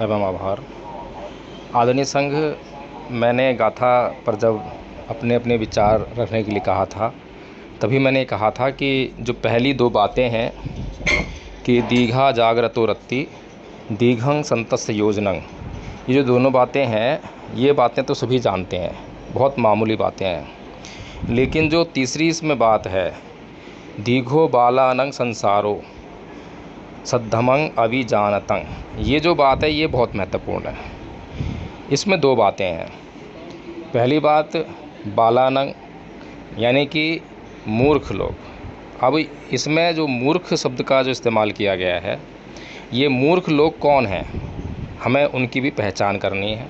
एवं आभार। आदरणीय संघ, मैंने गाथा पर जब अपने अपने विचार रखने के लिए कहा था, तभी मैंने कहा था कि जो पहली दो बातें हैं कि दीघा जागरतो रत्ति दीघं संतस्य योजनं, ये जो दोनों बातें हैं, ये बातें तो सभी जानते हैं, बहुत मामूली बातें हैं। लेकिन जो तीसरी इसमें बात है, दीघो बालानं संसारो सद्धमं अभिजानतं, ये जो बात है ये बहुत महत्वपूर्ण है। इसमें दो बातें हैं। पहली बात बालानं यानी कि मूर्ख लोग। अब इसमें जो मूर्ख शब्द का जो इस्तेमाल किया गया है, ये मूर्ख लोग कौन हैं, हमें उनकी भी पहचान करनी है।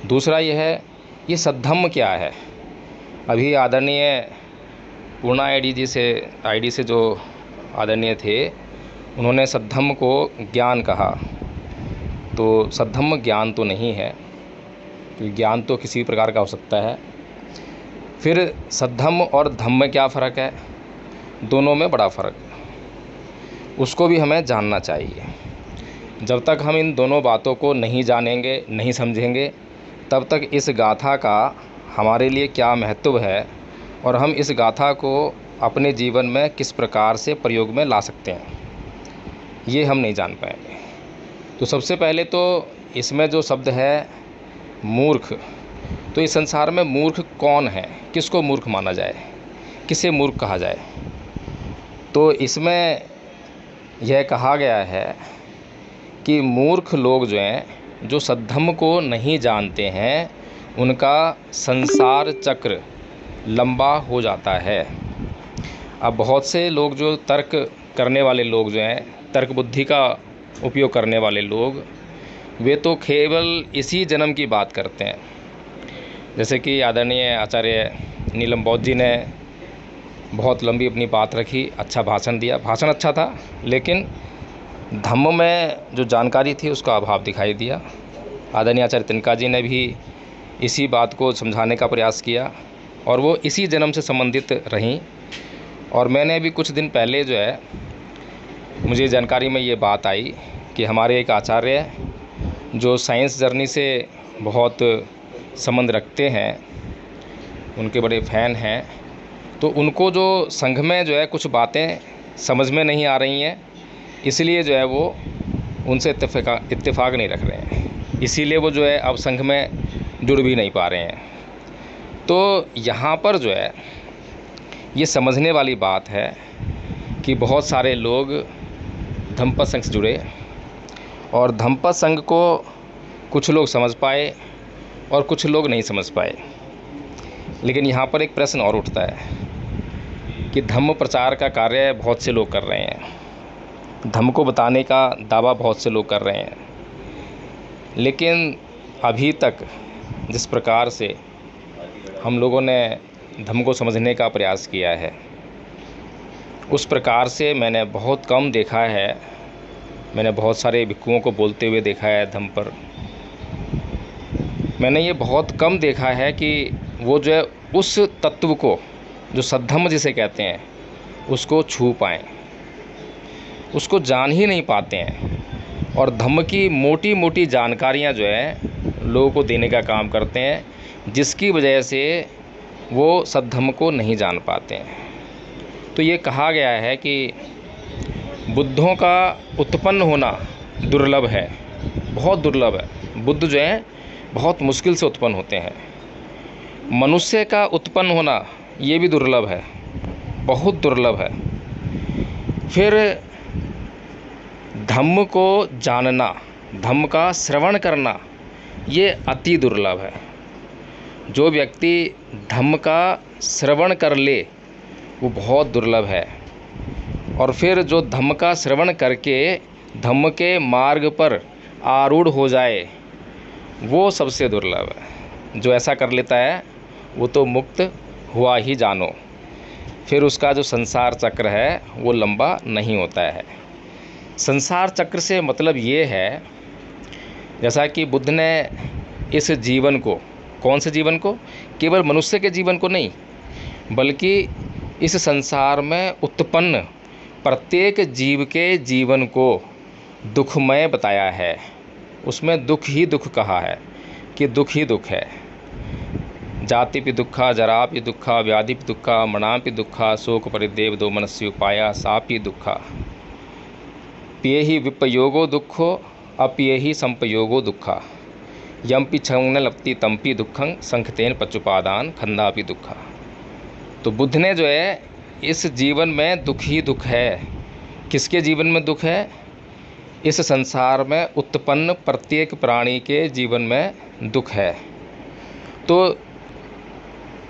दूसरा यह है, ये सद्धम्म क्या है। अभी आदरणीय पूर्णा आईडी से जो आदरणीय थे, उन्होंने सद्धम्म को ज्ञान कहा, तो सद्धम्म ज्ञान तो नहीं है, ज्ञान तो किसी प्रकार का हो सकता है। फिर सद्धम्म और धम्म में क्या फ़र्क है, दोनों में बड़ा फ़र्क है, उसको भी हमें जानना चाहिए। जब तक हम इन दोनों बातों को नहीं जानेंगे, नहीं समझेंगे, तब तक इस गाथा का हमारे लिए क्या महत्व है और हम इस गाथा को अपने जीवन में किस प्रकार से प्रयोग में ला सकते हैं, ये हम नहीं जान पाएंगे। तो सबसे पहले तो इसमें जो शब्द है मूर्ख, तो इस संसार में मूर्ख कौन है, किसको मूर्ख माना जाए, किसे मूर्ख कहा जाए। तो इसमें यह कहा गया है कि मूर्ख लोग जो हैं, जो सद्धम्म को नहीं जानते हैं, उनका संसार चक्र लंबा हो जाता है। अब बहुत से लोग जो तर्क करने वाले लोग जो हैं, तर्क बुद्धि का उपयोग करने वाले लोग, वे तो केवल इसी जन्म की बात करते हैं। जैसे कि आदरणीय आचार्य नीलम बौद्ध जी ने बहुत लंबी अपनी बात रखी, अच्छा भाषण दिया, भाषण अच्छा था, लेकिन धम्म में जो जानकारी थी उसका अभाव दिखाई दिया। आदरणीय आचार्य तिनका जी ने भी इसी बात को समझाने का प्रयास किया और वो इसी जन्म से संबंधित रहीं। और मैंने अभी कुछ दिन पहले जो है, मुझे जानकारी में ये बात आई कि हमारे एक आचार्य जो साइंस जर्नी से बहुत संबंध रखते हैं, उनके बड़े फ़ैन हैं, तो उनको जो संघ में जो है कुछ बातें समझ में नहीं आ रही हैं, इसलिए जो है वो उनसे इत्तेफाक नहीं रख रहे हैं, इसीलिए वो जो है अब संघ में जुड़ भी नहीं पा रहे हैं। तो यहाँ पर जो है ये समझने वाली बात है कि बहुत सारे लोग धम्मपद संघ से जुड़े और धम्मपद संघ को कुछ लोग समझ पाए और कुछ लोग नहीं समझ पाए। लेकिन यहाँ पर एक प्रश्न और उठता है कि धम्म प्रचार का कार्य बहुत से लोग कर रहे हैं, धम्म को बताने का दावा बहुत से लोग कर रहे हैं, लेकिन अभी तक जिस प्रकार से हम लोगों ने धम्म को समझने का प्रयास किया है, उस प्रकार से मैंने बहुत कम देखा है। मैंने बहुत सारे भिक्षुओं को बोलते हुए देखा है धम्म पर। मैंने ये बहुत कम देखा है कि वो जो है उस तत्व को, जो सद्धम्म जिसे कहते हैं, उसको छू पाएँ, उसको जान ही नहीं पाते हैं। और धम्म की मोटी मोटी जानकारियाँ जो है लोगों को देने का काम करते हैं, जिसकी वजह से वो सद्धम्म को नहीं जान पाते हैं। तो ये कहा गया है कि बुद्धों का उत्पन्न होना दुर्लभ है, बहुत दुर्लभ है। बुद्ध जो हैं बहुत मुश्किल से उत्पन्न होते हैं। मनुष्य का उत्पन्न होना ये भी दुर्लभ है, बहुत दुर्लभ है। फिर धम्म को जानना, धम्म का श्रवण करना, ये अति दुर्लभ है। जो व्यक्ति धम्म का श्रवण कर ले वो बहुत दुर्लभ है। और फिर जो धम्म का श्रवण करके धम्म के मार्ग पर आरूढ़ हो जाए, वो सबसे दुर्लभ है। जो ऐसा कर लेता है वो तो मुक्त हुआ ही जानो। फिर उसका जो संसार चक्र है वो लंबा नहीं होता है। संसार चक्र से मतलब ये है, जैसा कि बुद्ध ने इस जीवन को, कौन से जीवन को, केवल मनुष्य के जीवन को नहीं, बल्कि इस संसार में उत्पन्न प्रत्येक जीव के जीवन को दुखमय बताया है। उसमें दुख ही दुख कहा है कि दुख ही दुख है। जातिपि दुःखा जरापि दुःखा व्याधिपि दुःखा मरणापि दुःखा शोक परिदेव दो मनस्य उपाया सापि दुःखा पियेहि विपयोगो दुःखो अपियेहि संपयोगो दुःखा यम्पि छंग लपति तम्पि दुःखं संखतेन पचुपादान खंदापि दुःखा। तो बुद्ध ने जो है इस जीवन में दुख ही दुख है। किसके जीवन में दुख है? इस संसार में उत्पन्न प्रत्येक प्राणी के जीवन में दुख है। तो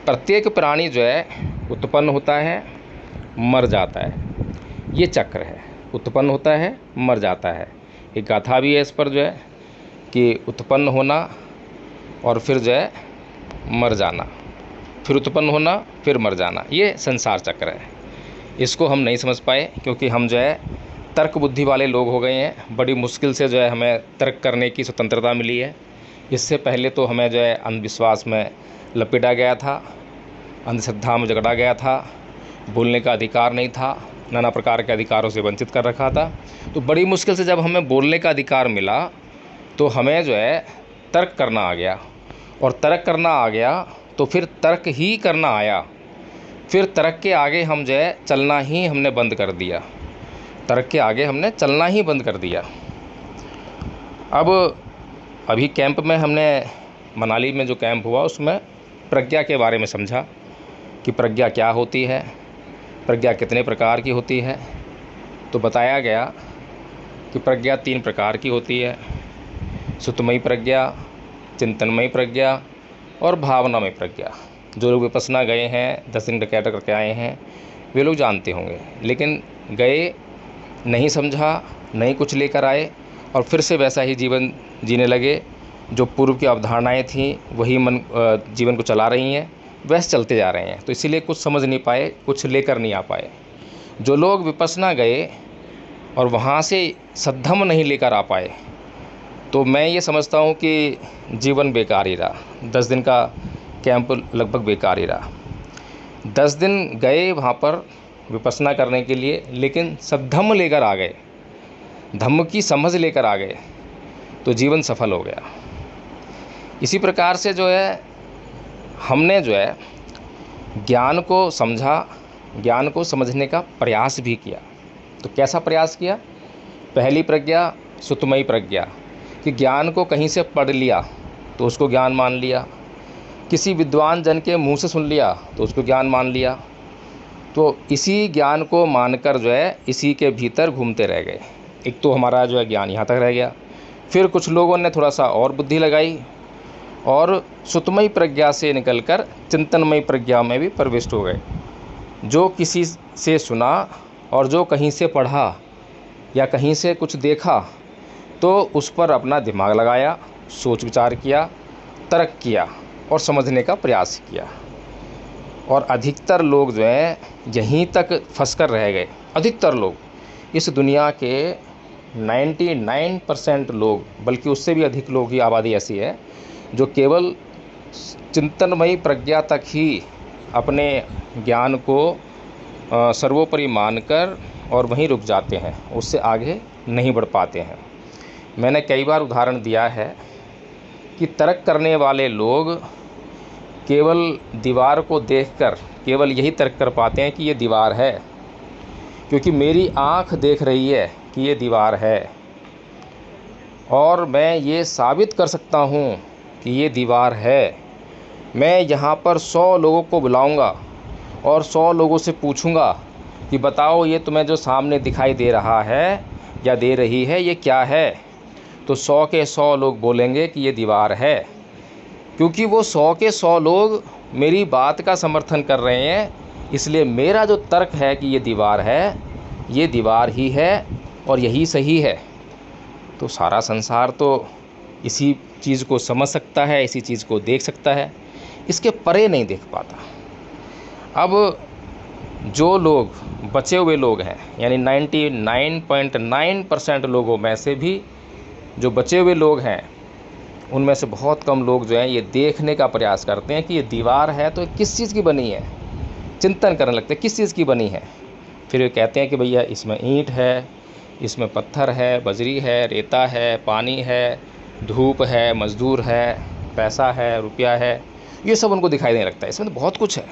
प्रत्येक प्राणी जो है उत्पन्न होता है, मर जाता है, ये चक्र है। उत्पन्न होता है, मर जाता है। एक गाथा भी है इस पर जो है कि उत्पन्न होना और फिर जो है मर जाना, फिर उत्पन्न होना, फिर मर जाना, ये संसार चक्र है। इसको हम नहीं समझ पाए क्योंकि हम जो है तर्क बुद्धि वाले लोग हो गए हैं। बड़ी मुश्किल से जो है हमें तर्क करने की स्वतंत्रता मिली है। इससे पहले तो हमें जो है अंधविश्वास में लपेटा गया था, अंधश्रद्धा में जकड़ा गया था, बोलने का अधिकार नहीं था, नाना प्रकार के अधिकारों से वंचित कर रखा था। तो बड़ी मुश्किल से जब हमें बोलने का अधिकार मिला तो हमें जो है तर्क करना आ गया, और तर्क करना आ गया तो फिर तर्क ही करना आया। फिर तर्क के आगे हम जो है चलना ही हमने बंद कर दिया। तर्क के आगे हमने चलना ही बंद कर दिया। अब अभी कैंप में हमने मनाली में जो कैंप हुआ उसमें प्रज्ञा के बारे में समझा कि प्रज्ञा क्या होती है, प्रज्ञा कितने प्रकार की होती है। तो बताया गया कि प्रज्ञा 3 प्रकार की होती है: सुतमयी प्रज्ञा, चिंतनमयी प्रज्ञा और भावनामयी प्रज्ञा। जो लोग विपश्यना गए हैं, 10 दिन डकैत करके आए हैं, वे लोग जानते होंगे। लेकिन गए, नहीं समझा, नहीं कुछ लेकर आए और फिर से वैसा ही जीवन जीने लगे। जो पूर्व की अवधारणाएं थीं वही जीवन को चला रही हैं, वैसे चलते जा रहे हैं। तो इसीलिए कुछ समझ नहीं पाए, कुछ लेकर नहीं आ पाए। जो लोग विपश्यना गए और वहाँ से सद्धम्म नहीं लेकर आ पाए, तो मैं ये समझता हूँ कि जीवन बेकार ही रहा। 10 दिन का कैंप लगभग बेकार ही रहा। 10 दिन गए वहाँ पर विपश्यना करने के लिए, लेकिन सद्धम्म लेकर आ गए, धम्म की समझ लेकर आ गए, तो जीवन सफल हो गया। इसी प्रकार से जो है हमने जो है ज्ञान को समझा, ज्ञान को समझने का प्रयास भी किया। तो कैसा प्रयास किया? पहली प्रज्ञा सुतमयी प्रज्ञा, कि ज्ञान को कहीं से पढ़ लिया तो उसको ज्ञान मान लिया, किसी विद्वान जन के मुंह से सुन लिया तो उसको ज्ञान मान लिया। तो इसी ज्ञान को मानकर जो है इसी के भीतर घूमते रह गए। एक तो हमारा जो है ज्ञान यहाँ तक रह गया। फिर कुछ लोगों ने थोड़ा सा और बुद्धि लगाई और सुतमयी प्रज्ञा से निकलकर चिंतनमयी प्रज्ञा में भी प्रविष्ट हो गए। जो किसी से सुना और जो कहीं से पढ़ा या कहीं से कुछ देखा तो उस पर अपना दिमाग लगाया, सोच विचार किया, तर्क किया और समझने का प्रयास किया। और अधिकतर लोग जो हैं यहीं तक फंस कर रह गए। अधिकतर लोग इस दुनिया के 99% लोग, बल्कि उससे भी अधिक लोग की आबादी ऐसी है जो केवल चिंतनमयी प्रज्ञा तक ही अपने ज्ञान को सर्वोपरि मानकर और वहीं रुक जाते हैं, उससे आगे नहीं बढ़ पाते हैं। मैंने कई बार उदाहरण दिया है कि तर्क करने वाले लोग केवल दीवार को देखकर केवल यही तर्क कर पाते हैं कि ये दीवार है, क्योंकि मेरी आँख देख रही है कि ये दीवार है और मैं ये साबित कर सकता हूँ कि ये दीवार है। मैं यहाँ पर 100 लोगों को बुलाऊँगा और 100 लोगों से पूछूँगा कि बताओ ये तुम्हें जो सामने दिखाई दे रहा है या दे रही है ये क्या है, तो 100 के 100 लोग बोलेंगे कि ये दीवार है, क्योंकि वो 100 के 100 लोग मेरी बात का समर्थन कर रहे हैं। इसलिए मेरा जो तर्क है कि ये दीवार है, ये दीवार ही है और यही सही है। तो सारा संसार तो इसी चीज़ को समझ सकता है, इसी चीज़ को देख सकता है, इसके परे नहीं देख पाता। अब जो लोग बचे हुए लोग हैं, यानी 99.9% लोगों में से भी जो बचे हुए लोग हैं, उनमें से बहुत कम लोग जो हैं ये देखने का प्रयास करते हैं कि ये दीवार है तो किस चीज़ की बनी है। चिंतन करने लगते हैं किस चीज़ की बनी है। फिर वे कहते हैं कि भैया इसमें ईंट है, इसमें पत्थर है, बजरी है, रेता है, पानी है, धूप है, मज़दूर है, पैसा है, रुपया है, ये सब उनको दिखाई देने लगता है। इसमें तो बहुत कुछ है।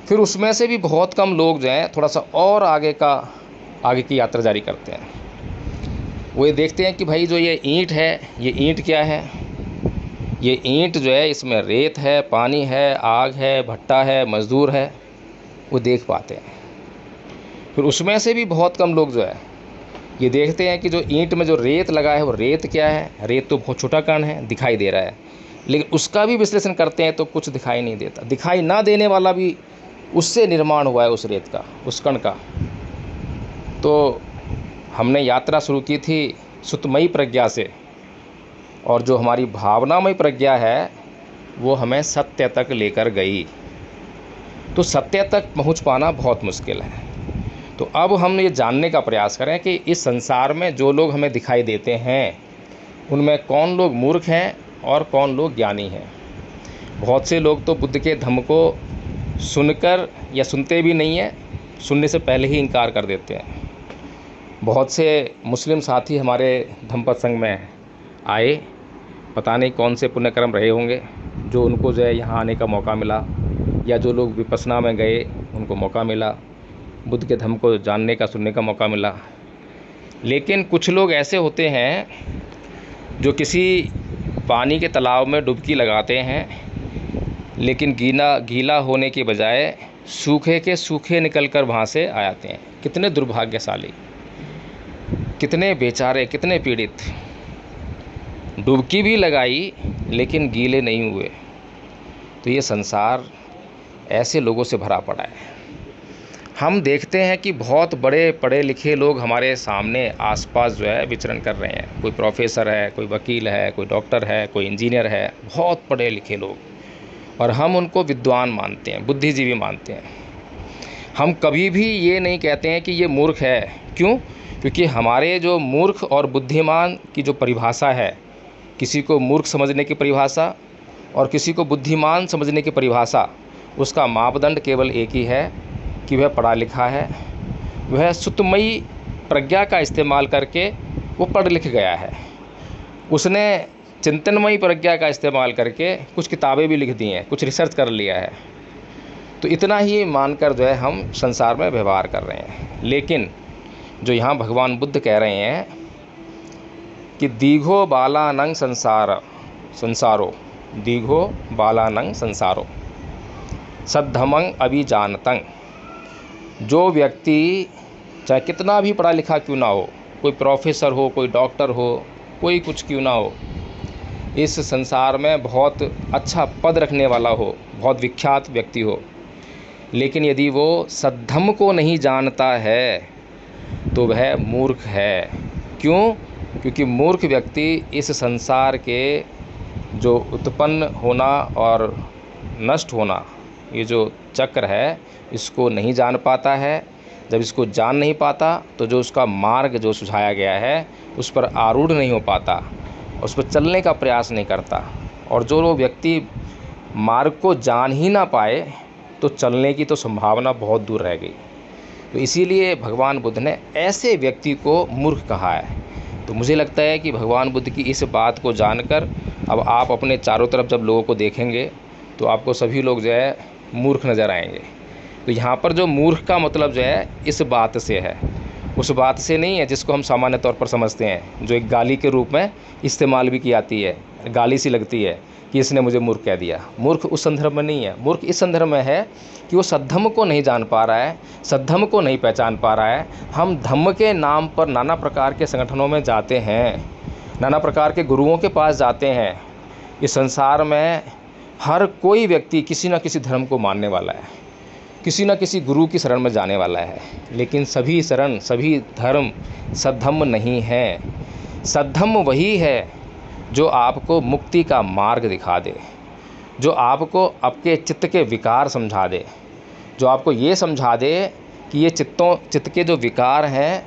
फिर उसमें से भी बहुत कम लोग जो हैं थोड़ा सा और आगे की यात्रा जारी करते हैं। वो ये देखते हैं कि भाई जो ये ईंट है, ये ईंट क्या है, ये ईंट जो है इसमें रेत है, पानी है, आग है, भट्टा है, मज़दूर है, वो देख पाते हैं। फिर उसमें से भी बहुत कम लोग जो है ये देखते हैं कि जो ईंट में जो रेत लगा है वो रेत क्या है। रेत तो बहुत छोटा कण है, दिखाई दे रहा है, लेकिन उसका भी विश्लेषण करते हैं तो कुछ दिखाई नहीं देता। दिखाई ना देने वाला भी उससे निर्माण हुआ है, उस रेत का, उस कण का। तो हमने यात्रा शुरू की थी सुतमयी प्रज्ञा से, और जो हमारी भावनामय प्रज्ञा है वो हमें सत्य तक लेकर गई। तो सत्य तक पहुंच पाना बहुत मुश्किल है। तो अब हम ये जानने का प्रयास करें कि इस संसार में जो लोग हमें दिखाई देते हैं उनमें कौन लोग मूर्ख हैं और कौन लोग ज्ञानी हैं। बहुत से लोग तो बुद्ध के धम्म को सुनकर या सुनते भी नहीं हैं, सुनने से पहले ही इनकार कर देते हैं। बहुत से मुस्लिम साथी हमारे धम्मपद संघ में आए, पता नहीं कौन से पुण्यकर्म रहे होंगे जो उनको जो है यहाँ आने का मौका मिला, या जो लोग विपश्यना में गए उनको मौका मिला, बुद्ध के धम्म को जानने का, सुनने का मौका मिला। लेकिन कुछ लोग ऐसे होते हैं जो किसी पानी के तालाब में डुबकी लगाते हैं, लेकिन गीला होने के बजाय सूखे के सूखे निकल कर वहाँ से आ जाते हैं। कितने दुर्भाग्यशाली, कितने बेचारे, कितने पीड़ित। डुबकी भी लगाई लेकिन गीले नहीं हुए। तो ये संसार ऐसे लोगों से भरा पड़ा है। हम देखते हैं कि बहुत बड़े पढ़े लिखे लोग हमारे सामने आसपास जो है विचरण कर रहे हैं। कोई प्रोफेसर है, कोई वकील है, कोई डॉक्टर है, कोई इंजीनियर है, बहुत पढ़े लिखे लोग, और हम उनको विद्वान मानते हैं, बुद्धिजीवी मानते हैं। हम कभी भी ये नहीं कहते हैं कि ये मूर्ख है। क्यों? क्योंकि हमारे जो मूर्ख और बुद्धिमान की जो परिभाषा है, किसी को मूर्ख समझने की परिभाषा और किसी को बुद्धिमान समझने की परिभाषा, उसका मापदंड केवल एक ही है कि वह पढ़ा लिखा है, वह सुतमयी प्रज्ञा का इस्तेमाल करके वो पढ़ लिख गया है, उसने चिंतनमयी प्रज्ञा का इस्तेमाल करके कुछ किताबें भी लिख दी हैं, कुछ रिसर्च कर लिया है। तो इतना ही मानकर जो है हम संसार में व्यवहार कर रहे हैं। लेकिन जो यहाँ भगवान बुद्ध कह रहे हैं कि दीघो बालानंग संसारो दीघो बालानंग संसारो सद्धमंग अभिजानतंग। जो व्यक्ति चाहे कितना भी पढ़ा लिखा क्यों ना हो, कोई प्रोफेसर हो, कोई डॉक्टर हो, कोई कुछ क्यों ना हो, इस संसार में बहुत अच्छा पद रखने वाला हो, बहुत विख्यात व्यक्ति हो, लेकिन यदि वो सद्धम्म को नहीं जानता है तो वह मूर्ख है। क्यों? क्योंकि मूर्ख व्यक्ति इस संसार के जो उत्पन्न होना और नष्ट होना, ये जो चक्र है, इसको नहीं जान पाता है। जब इसको जान नहीं पाता तो जो उसका मार्ग जो सुझाया गया है उस पर आरूढ़ नहीं हो पाता, उस पर चलने का प्रयास नहीं करता। और जो व्यक्ति मार्ग को जान ही ना पाए तो चलने की तो संभावना बहुत दूर रह गई। तो इसीलिए भगवान बुद्ध ने ऐसे व्यक्ति को मूर्ख कहा है। तो मुझे लगता है कि भगवान बुद्ध की इस बात को जानकर अब आप अपने चारों तरफ जब लोगों को देखेंगे तो आपको सभी लोग जो है मूर्ख नज़र आएंगे। तो यहाँ पर जो मूर्ख का मतलब जो है इस बात से है, उस बात से नहीं है जिसको हम सामान्य तौर पर समझते हैं, जो एक गाली के रूप में इस्तेमाल भी की जाती है, गाली सी लगती है कि इसने मुझे मूर्ख कह दिया। मूर्ख उस संदर्भ में नहीं है। मूर्ख इस संदर्भ में है कि वो सद्धम्म को नहीं जान पा रहा है, सद्धम्म को नहीं पहचान पा रहा है। हम धम्म के नाम पर नाना प्रकार के संगठनों में जाते हैं, नाना प्रकार के गुरुओं के पास जाते हैं। इस संसार में हर कोई व्यक्ति किसी न किसी धर्म को मानने वाला है, किसी न किसी गुरु की शरण में जाने वाला है, लेकिन सभी शरण, सभी धर्म सद्धम्म नहीं है। सद्धम्म वही है जो आपको मुक्ति का मार्ग दिखा दे, जो आपको आपके चित्त के विकार समझा दे, जो आपको ये समझा दे कि ये चित्त के जो विकार हैं,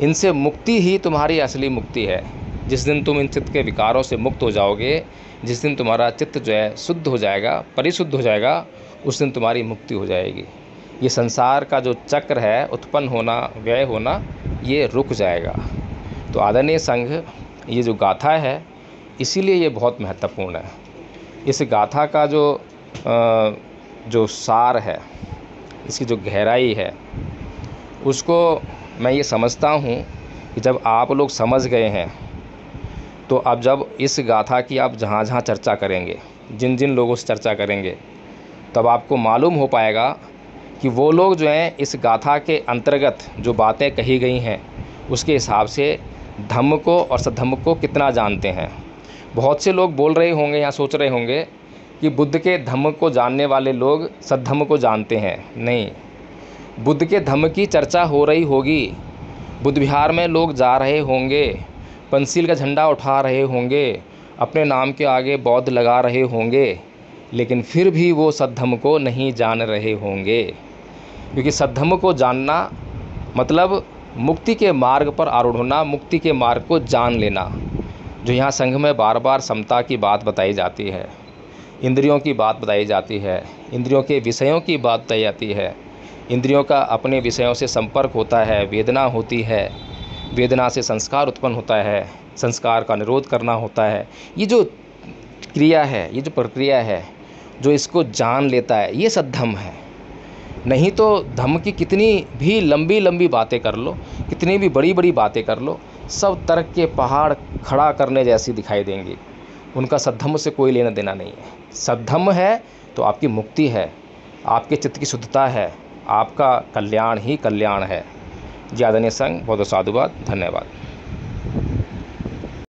इनसे मुक्ति ही तुम्हारी असली मुक्ति है। जिस दिन तुम इन चित्त के विकारों से मुक्त हो जाओगे, जिस दिन तुम्हारा चित्त जो है शुद्ध हो जाएगा, परिशुद्ध हो जाएगा, उस दिन तुम्हारी मुक्ति हो जाएगी। ये संसार का जो चक्र है, उत्पन्न होना, व्यय होना, ये रुक जाएगा। तो आदरणीय संघ, ये जो गाथा है इसीलिए ये बहुत महत्वपूर्ण है। इस गाथा का जो सार है, इसकी जो गहराई है, उसको मैं ये समझता हूँ कि जब आप लोग समझ गए हैं तो अब जब इस गाथा की आप जहाँ जहाँ चर्चा करेंगे, जिन जिन लोगों से चर्चा करेंगे, तब आपको मालूम हो पाएगा कि वो लोग जो हैं इस गाथा के अंतर्गत जो बातें कही गई हैं उसके हिसाब से धम्म को और सद्धम्म को कितना जानते हैं। बहुत से लोग बोल रहे होंगे या सोच रहे होंगे कि बुद्ध के धम्म को जानने वाले लोग सद्धम्म को जानते हैं। नहीं, बुद्ध के धम्म की चर्चा हो रही होगी, बुद्ध विहार में लोग जा रहे होंगे, पंचशील का झंडा उठा रहे होंगे, अपने नाम के आगे बौद्ध लगा रहे होंगे, लेकिन फिर भी वो सद्धम्म को नहीं जान रहे होंगे। क्योंकि सद्धम्म को जानना मतलब मुक्ति के मार्ग पर आरूढ़ होना, मुक्ति के मार्ग को जान लेना। जो यहाँ संघ में बार बार समता की बात बताई जाती है, इंद्रियों की बात बताई जाती है, इंद्रियों के विषयों की बात बताई जाती है, इंद्रियों का अपने विषयों से संपर्क होता है, वेदना होती है, वेदना से संस्कार उत्पन्न होता है, संस्कार का निरोध करना होता है। ये जो क्रिया है, ये जो प्रक्रिया है, जो इसको जान लेता है, ये सद्धम्म है। नहीं तो धम्म की कितनी भी लंबी लंबी बातें कर लो, कितनी भी बड़ी बड़ी बातें कर लो, सब तर्क के पहाड़ खड़ा करने जैसी दिखाई देंगी। उनका सद्धम्म से कोई लेना देना नहीं है। सद्धम्म है तो आपकी मुक्ति है, आपके चित्त की शुद्धता है, आपका कल्याण ही कल्याण है। जी आदरणीय संघ, बहुत बहुत साधुवाद, धन्यवाद।